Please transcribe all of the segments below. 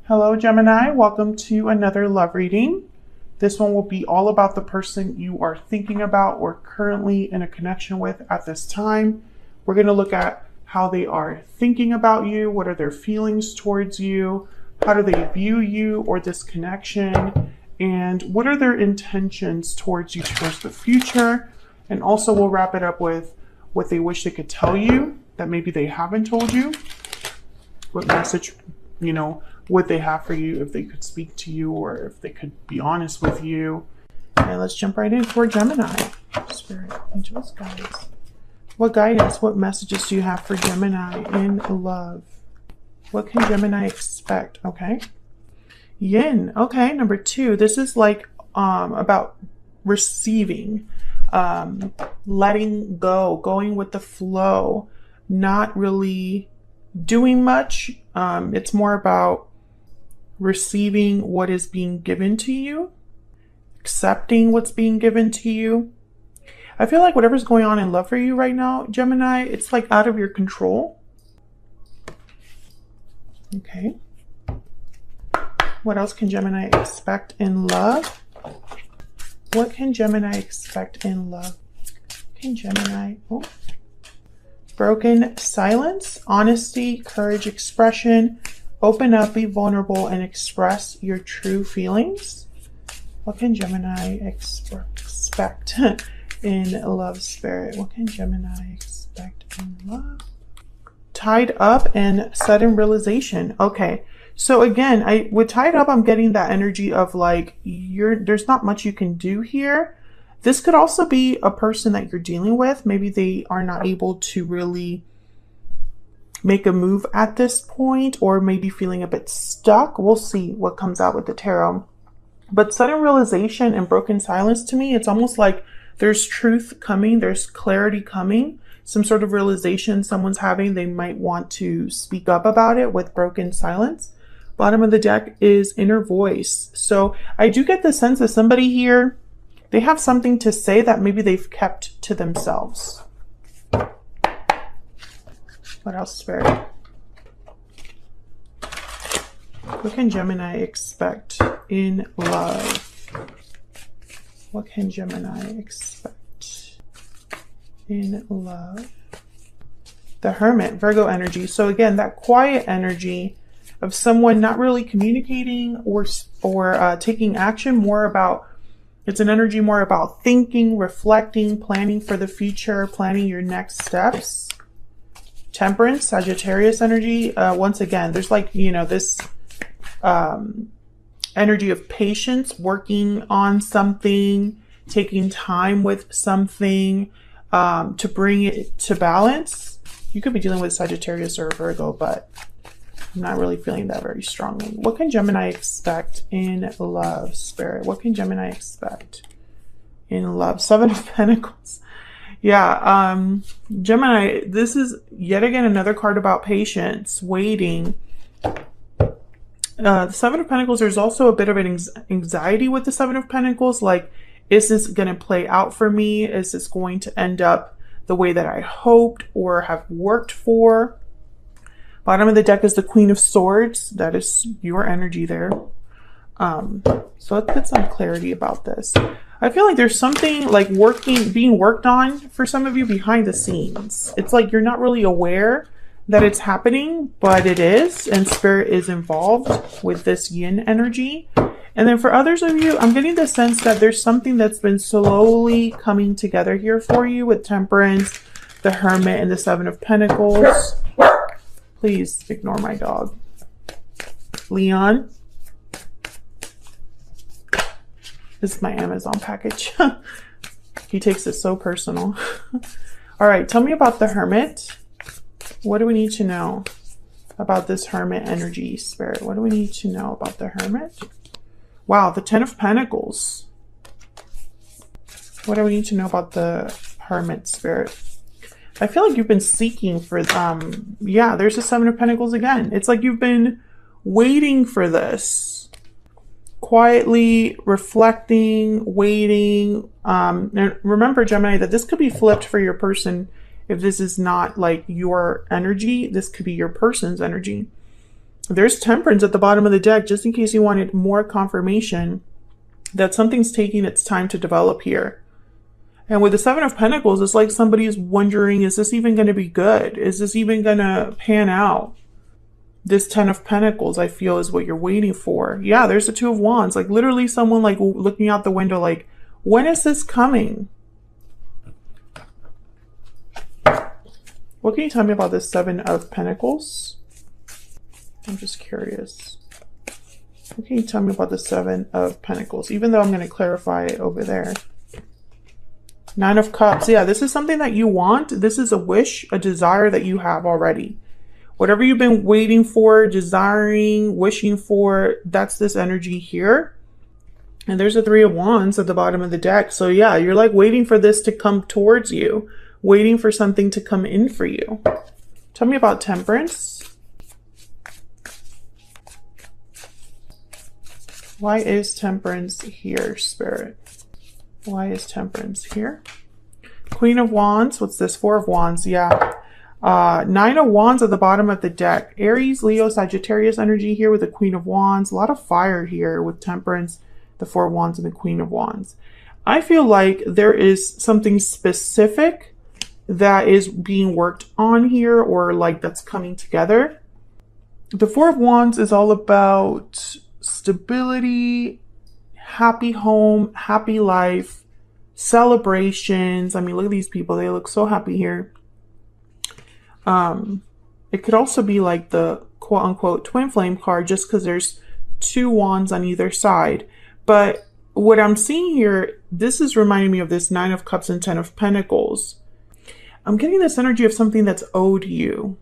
Hello, Gemini. Welcome to another love reading. This one will be all about the person you are thinking about or currently in a connection with at this time. We're going to look at how they are thinking about you. What are their feelings towards you? How do they view you or this connection? And what are their intentions towards you towards the future? And also we'll wrap it up with what they wish they could tell you that maybe they haven't told you. What message, would they have for you if they could speak to you or if they could be honest with you. And let's jump right in for Gemini. Spirit, angels, guides. What guidance, what messages do you have for Gemini in love? What can Gemini expect? Okay. Yin. Okay, number 2. This is like about receiving, letting go, going with the flow, not really doing much. It's more about receiving what is being given to you, accepting what's being given to you. I feel like whatever's going on in love for you right now, Gemini, it's like out of your control. Okay. What else can Gemini expect in love? What can Gemini expect in love? Can Gemini... Broken silence, honesty, courage, expression. Open up, be vulnerable, and express your true feelings. What can Gemini expect in love, spirit? What can Gemini expect in love? Tied up and sudden realization. Okay. So again, with tied up, I'm getting that energy of like, there's not much you can do here. This could also be a person that you're dealing with. Maybe they are not able to really make a move at this point, or maybe feeling a bit stuck. We'll see what comes out with the tarot. But sudden realization and broken silence, to me, it's almost like there's truth coming, there's clarity coming, some sort of realization someone's having. They might want to speak up about it with broken silence. Bottom of the deck is inner voice. So I do get the sense that somebody here, they have something to say that maybe they've kept to themselves. What else, Spirit? What can Gemini expect in love? What can Gemini expect in love? The Hermit, Virgo energy. So again, that quiet energy of someone not really communicating or taking action, it's an energy more about thinking, reflecting, planning for the future, planning your next steps. Temperance, Sagittarius energy. Once again, there's like, this energy of patience, working on something, taking time with something to bring it to balance. You could be dealing with Sagittarius or Virgo, but I'm not really feeling that very strongly. What can Gemini expect in love, spirit? What can Gemini expect in love? 7 of Pentacles. Yeah, Gemini, this is yet again another card about patience, waiting. The 7 of Pentacles, there's also a bit of an anxiety with the 7 of Pentacles. Like, is this going to play out for me? Is this going to end up the way that I hoped or have worked for? Bottom of the deck is the Queen of Swords. That is your energy there. So let's get some clarity about this. I feel like there's something like being worked on for some of you behind the scenes. It's like you're not really aware that it's happening, but it is, and Spirit is involved with this Yin energy. And then for others of you, I'm getting the sense that there's something that's been slowly coming together here for you with Temperance, the Hermit, and the 7 of Pentacles. Please ignore my dog. Leon. This is my Amazon package. He takes it so personal. All right, tell me about the Hermit. What do we need to know about this Hermit energy, Spirit? What do we need to know about the Hermit? Wow, the 10 of Pentacles. What do we need to know about the Hermit, Spirit? I feel like you've been seeking for, yeah, there's the 7 of Pentacles again. It's like you've been waiting for this. Quietly reflecting, waiting. And remember, Gemini, that this could be flipped for your person. If this is not like your energy, this could be your person's energy. There's Temperance at the bottom of the deck, just in case you wanted more confirmation that something's taking its time to develop here. And with the Seven of Pentacles, it's like somebody's wondering, is this even going to be good? Is this even going to pan out? This Ten of Pentacles, I feel, is what you're waiting for. Yeah, there's the Two of Wands. Like literally someone like looking out the window like, when is this coming? What can you tell me about this Seven of Pentacles? I'm just curious. What can you tell me about the Seven of Pentacles? Even though I'm going to clarify it over there. Nine of Cups. Yeah, this is something that you want. This is a wish, a desire that you have already. Whatever you've been waiting for, desiring, wishing for, that's this energy here. And there's a Three of Wands at the bottom of the deck. So yeah, you're like waiting for this to come towards you, waiting for something to come in for you. Tell me about Temperance. Why is Temperance here, Spirit? Why is Temperance here? Queen of Wands. What's this? Four of Wands. Yeah. Nine of Wands at the bottom of the deck. Aries, Leo, Sagittarius energy here with the Queen of Wands. A lot of fire here with Temperance, the Four of Wands, and the Queen of Wands. I feel like there is something specific that is being worked on here, or like that's coming together. The Four of Wands is all about stability, happy home, happy life, celebrations. I mean, look at these people. They look so happy here. It could also be like the quote unquote twin flame card, just because there's two wands on either side. But what I'm seeing here, this is reminding me of this Nine of Cups and Ten of Pentacles. I'm getting this energy of something that's owed you.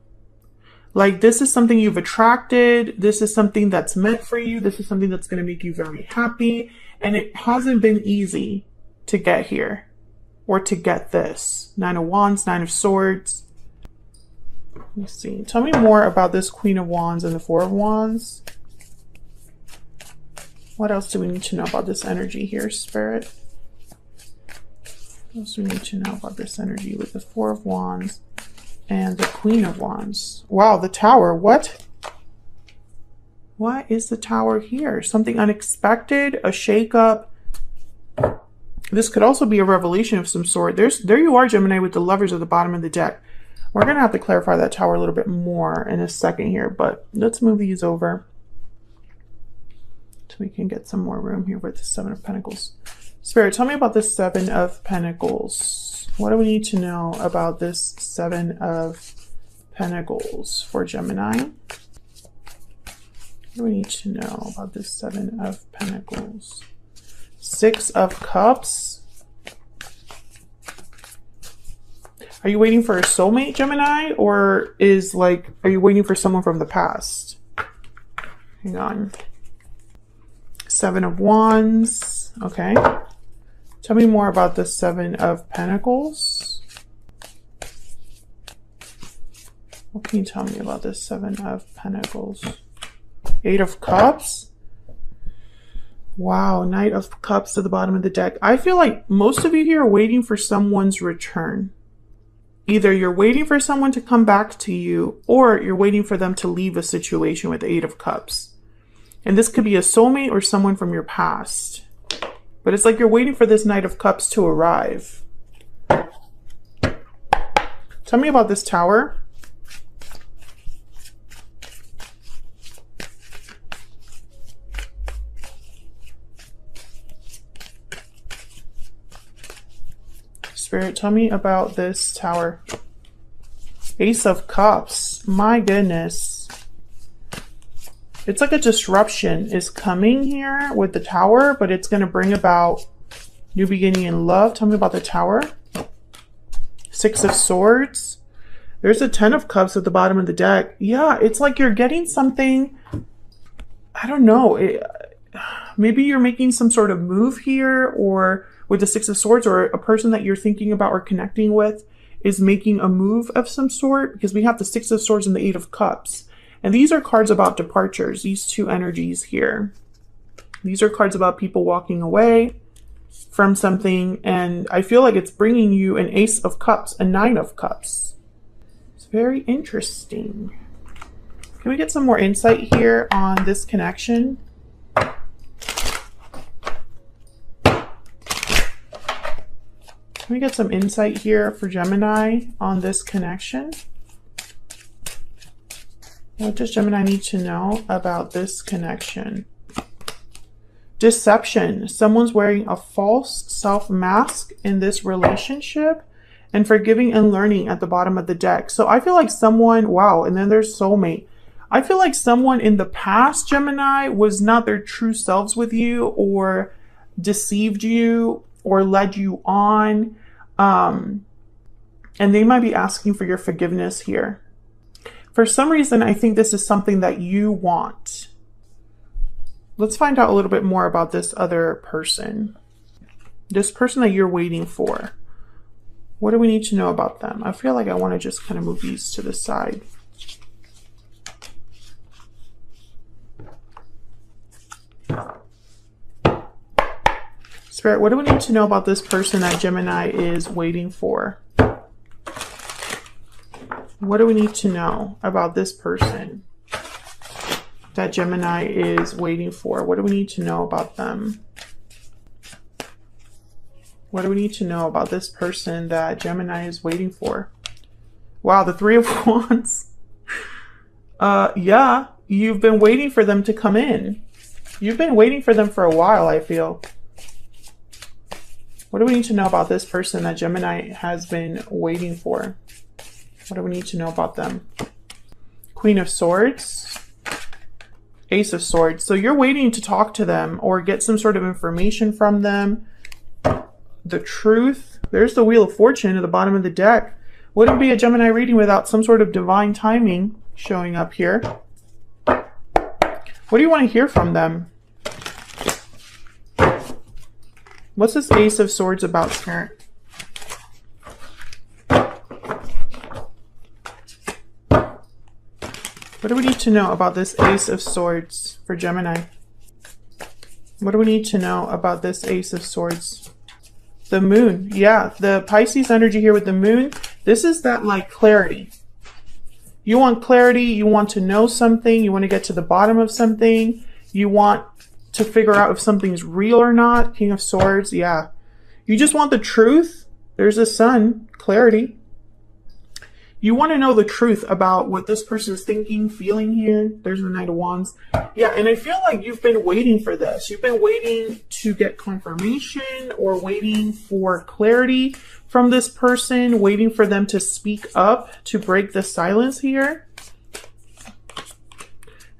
Like this is something you've attracted. This is something that's meant for you. This is something that's going to make you very happy. And it hasn't been easy to get here or to get this. Nine of Wands, Nine of Swords. Let me see. Tell me more about this Queen of Wands and the Four of Wands. What else do we need to know about this energy here, Spirit? What else do we need to know about this energy with the Four of Wands and the Queen of Wands? Wow, the Tower. What? What is the Tower here? Something unexpected, a shakeup. This could also be a revelation of some sort. There you are, Gemini, with the Lovers at the bottom of the deck. We're going to have to clarify that Tower a little bit more in a second here, but let's move these over so we can get some more room here with the Seven of Pentacles. Spirit, tell me about the Seven of Pentacles. What do we need to know about this Seven of Pentacles for Gemini? What do we need to know about this Seven of Pentacles? Six of Cups. Are you waiting for a soulmate, Gemini? Or are you waiting for someone from the past? Hang on. Seven of Wands. Okay. Tell me more about the Seven of Pentacles. What can you tell me about this Seven of Pentacles? Eight of Cups. Wow, Knight of Cups to the bottom of the deck. I feel like most of you here are waiting for someone's return. Either you're waiting for someone to come back to you, or you're waiting for them to leave a situation with the Eight of Cups. And this could be a soulmate or someone from your past. But it's like you're waiting for this Knight of Cups to arrive. Tell me about this Tower. Spirit, tell me about this Tower. Ace of Cups. My goodness. It's like a disruption is coming here with the Tower, but it's going to bring about new beginning in love. Tell me about the Tower. Six of Swords. There's a Ten of Cups at the bottom of the deck. Yeah, it's like you're getting something. I don't know. Maybe you're making some sort of move here, or with the Six of Swords, or a person that you're thinking about or connecting with is making a move of some sort, because we have the Six of Swords and the Eight of Cups. And these are cards about departures, these two energies here. These are cards about people walking away from something, and I feel like it's bringing you an Ace of Cups, a Nine of Cups. It's very interesting. Can we get some more insight here on this connection? Can we get some insight here for Gemini on this connection? What does Gemini need to know about this connection? Deception. Someone's wearing a false self mask in this relationship. And forgiving and learning at the bottom of the deck. So I feel like someone, wow, and then there's soulmate. I feel like someone in the past, Gemini, was not their true selves with you, or deceived you, or led you on. And they might be asking for your forgiveness here. For some reason, I think this is something that you want. Let's find out a little bit more about this other person. This person that you're waiting for. What do we need to know about them? I feel like I want to just kind of move these to the side. Spirit, what do we need to know about this person that Gemini is waiting for? What do we need to know about this person that Gemini is waiting for? What do we need to know about them? What do we need to know about this person that Gemini is waiting for? Wow, the Three of Wands. Yeah, you've been waiting for them to come in. You've been waiting for them for a while, I feel. What do we need to know about this person that Gemini has been waiting for? What do we need to know about them? Queen of Swords. Ace of Swords. So you're waiting to talk to them or get some sort of information from them. The truth. There's the Wheel of Fortune at the bottom of the deck. Wouldn't be a Gemini reading without some sort of divine timing showing up here. What do you want to hear from them? What's this Ace of Swords about, Spirit? What do we need to know about this Ace of Swords for Gemini? What do we need to know about this Ace of Swords? The Moon. Yeah, the Pisces energy here with the Moon. This is that like clarity. You want clarity. You want to know something. You want to get to the bottom of something. You want to figure out if something's real or not. King of Swords. Yeah. You just want the truth. There's the Sun. Clarity. You want to know the truth about what this person is thinking, feeling here. There's the Knight of Wands. Yeah, and I feel like you've been waiting for this. You've been waiting to get confirmation or waiting for clarity from this person, waiting for them to speak up, to break the silence here.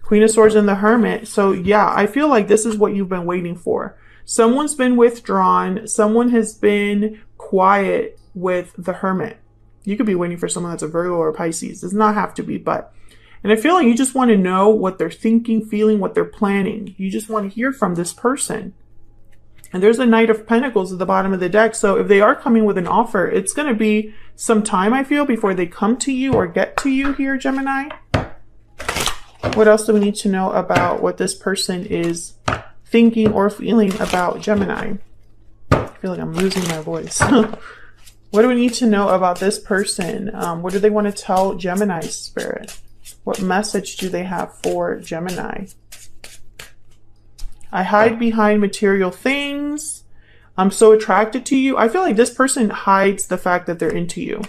Queen of Swords and the Hermit. So yeah, I feel like this is what you've been waiting for. Someone's been withdrawn. Someone has been quiet with the Hermit. You could be waiting for someone that's a Virgo or a Pisces. Does not have to be, but. And I feel like you just want to know what they're thinking, feeling, what they're planning. You just want to hear from this person. And there's a Knight of Pentacles at the bottom of the deck. So if they are coming with an offer, it's going to be some time, I feel, before they come to you or get to you here, Gemini. What else do we need to know about what this person is thinking or feeling about Gemini? I feel like I'm losing my voice. What do we need to know about this person? What do they want to tell Gemini, Spirit? What message do they have for Gemini? I hide behind material things. I'm so attracted to you. I feel like this person hides the fact that they're into you.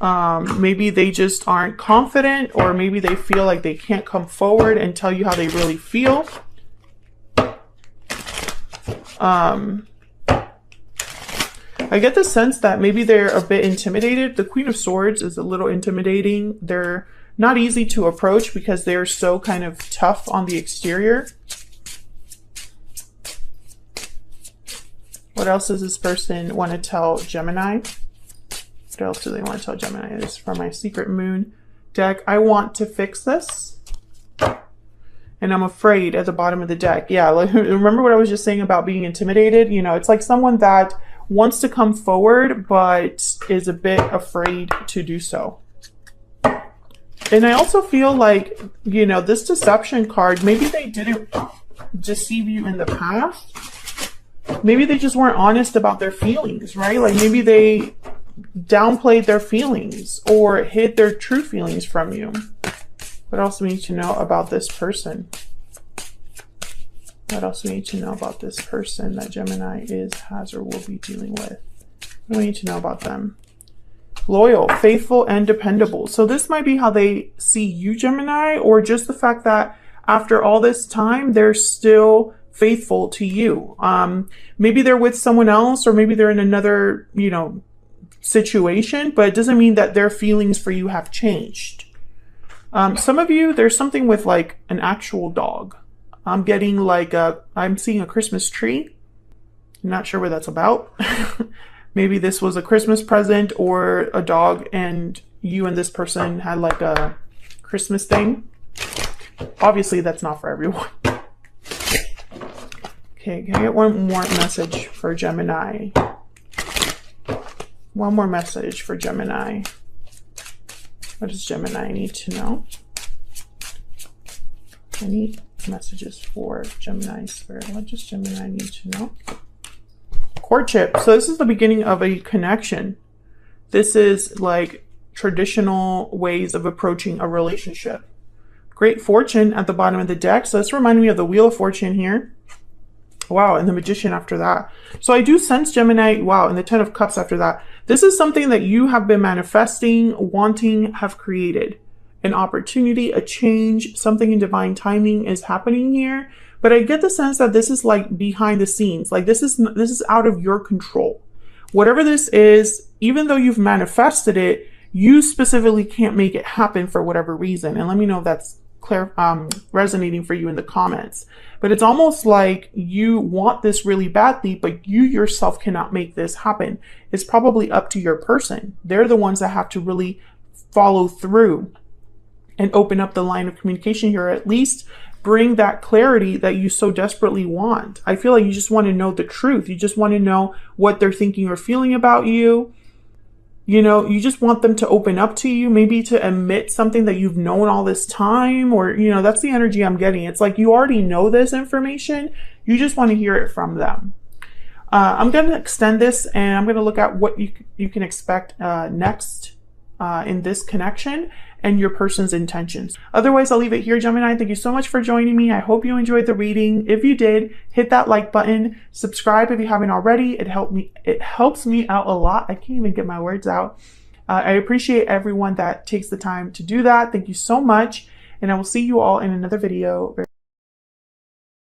Maybe they just aren't confident, or maybe they feel like they can't come forward and tell you how they really feel. I get the sense that maybe they're a bit intimidated. The Queen of Swords is a little intimidating. They're not easy to approach because they're so kind of tough on the exterior. What else does this person want to tell Gemini? What else do they want to tell Gemini? This is from my Secret Moon deck. I want to fix this. And I'm afraid at the bottom of the deck. Yeah, like, remember what I was just saying about being intimidated? You know, it's like someone that wants to come forward, but is a bit afraid to do so. And I also feel like, you know, this deception card, maybe they didn't deceive you in the past. Maybe they just weren't honest about their feelings, right? Like maybe they downplayed their feelings or hid their true feelings from you. What else do we need to know about this person? What else do we need to know about this person that Gemini has, or will be dealing with? What do we need to know about them? Loyal, faithful, and dependable. So this might be how they see you, Gemini, or just the fact that after all this time, they're still faithful to you. Maybe they're with someone else, or maybe they're in another, you know, situation, but it doesn't mean that their feelings for you have changed. Some of you, there's something with like an actual dog. I'm getting like I'm seeing a Christmas tree. I'm not sure what that's about. Maybe this was a Christmas present or a dog, and you and this person had like a Christmas thing. Obviously, that's not for everyone. Okay, can I get one more message for Gemini? One more message for Gemini. What does Gemini need to know? I need messages for Gemini Spirit. What does Gemini need to know? Courtship. So this is the beginning of a connection. This is like traditional ways of approaching a relationship. Great fortune at the bottom of the deck. So this reminded me of the Wheel of Fortune here. Wow, and the Magician after that. So I do sense Gemini, wow, and the Ten of Cups after that. This is something that you have been manifesting, wanting, have created. An opportunity, a change, something in divine timing is happening here. But I get the sense that this is like behind the scenes. Like this is out of your control. Whatever this is, even though you've manifested it, you specifically can't make it happen for whatever reason. And let me know if that's resonating for you in the comments. But it's almost like you want this really badly, but you yourself cannot make this happen. It's probably up to your person. They're the ones that have to really follow through and open up the line of communication here, or at least bring that clarity that you so desperately want. I feel like you just want to know the truth. You just want to know what they're thinking or feeling about you. You know, you just want them to open up to you, maybe to admit something that you've known all this time, or, you know, that's the energy I'm getting. It's like you already know this information. You just want to hear it from them. I'm going to extend this, and I'm going to look at what you can expect next in this connection and your person's intentions. Otherwise, I'll leave it here, Gemini. Thank you so much for joining me. I hope you enjoyed the reading. If you did, hit that like button, subscribe if you haven't already. It helps me out a lot. I can't even get my words out. I appreciate everyone that takes the time to do that. Thank you so much. And I will see you all in another video.